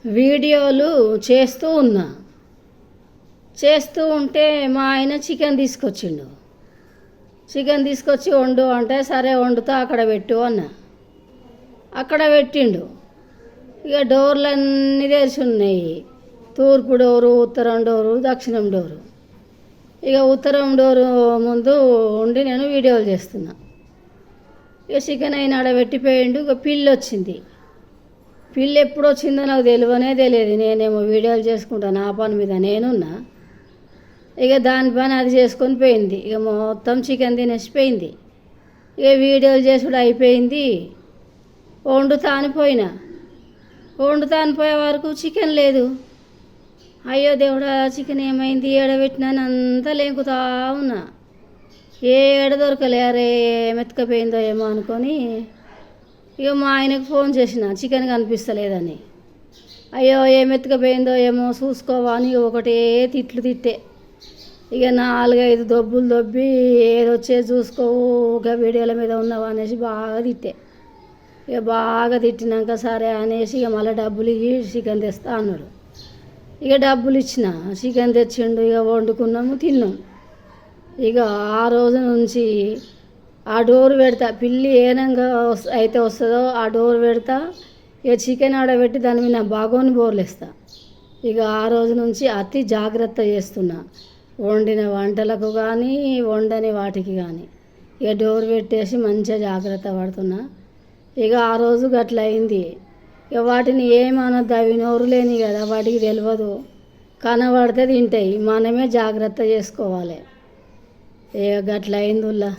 వీడియోలు చేస్తూ ఉంటే మా ఆయన చికెన్ తీసుకొచ్చిండు. చికెన్ తీసుకొచ్చి వండు అంటే సరే వండుతా అక్కడ పెట్టు అన్న. అక్కడ పెట్టిండు. ఇక డోర్లన్నీ తెరిచి ఉన్నాయి. తూర్పు డోరు, ఉత్తరం డోరు, దక్షిణం డోరు. ఇక ఉత్తరం డోరు ముందు ఉండి నేను వీడియోలు చేస్తున్నా. ఇక చికెన్ అయినా ఆడబెట్టిపోయిండు. ఇక పిల్లి వచ్చింది. పిల్లి ఎప్పుడు వచ్చిందో నాకు తెలియదు. నేనేమో వీడియోలు చేసుకుంటాను, ఆ పని మీద నేనున్నా. ఇక దాని పని అది చేసుకొని పోయింది. ఇక మొత్తం చికెన్ తినేసిపోయింది. ఇక వీడియోలు చేసుడు అయిపోయింది. వండుతాను పోయే వరకు చికెన్ లేదు. అయ్యో దేవుడా, చికెన్ ఏమైంది, ఏడబెట్టినాను అంతా లేకుతా ఉన్నా. ఏడ దొరకలే. అరే మెతకపోయిందో ఏమో అనుకొని ఇక మా ఆయనకు ఫోన్ చేసిన, చికెన్ కనిపిస్తలేదని. అయ్యో మెతకపోయిందో ఏమో చూసుకోవా అని ఒకటే తిట్టే. ఇక 4-5 దొబ్బులు దొబ్బి ఏదొచ్చేది చూసుకోవు, ఒక వీడియోల మీద ఉన్నావా అనేసి బాగా తిట్టే. ఇక బాగా తిట్టినాక సరే అనేసి ఇక మళ్ళీ డబ్బులు ఇచ్చి చికెన్ తెస్తా అన్నాడు. ఇక డబ్బులు ఇచ్చిన, చికెన్ తెచ్చిండు. ఇక వండుకున్నాము, తిన్నాం. ఇక ఆ రోజు నుంచి ఆ డోర్ పెడతా, పిల్లి ఏనంగా అయితే వస్తుందో ఆ డోర్ పెడతా. ఇక చికెన్ ఆడబెట్టి దాని మీద బాగోని బోర్లేస్తా. ఇక ఆ రోజు నుంచి అతి జాగ్రత్త చేస్తున్నా, వండిన వంటలకు కానీ వండని వాటికి కానీ. ఇక డోర్ పెట్టేసి మంచిగా జాగ్రత్త పడుతున్నా. ఇక ఆ రోజు గట్ల అయింది. ఇక వాటిని ఏమనొద్దు, అవి నోరు లేని కదా, వాటికి తెలియదు. కనబడితే తింటాయి, మనమే జాగ్రత్త చేసుకోవాలి. ఇక గట్ల అయిందిలా.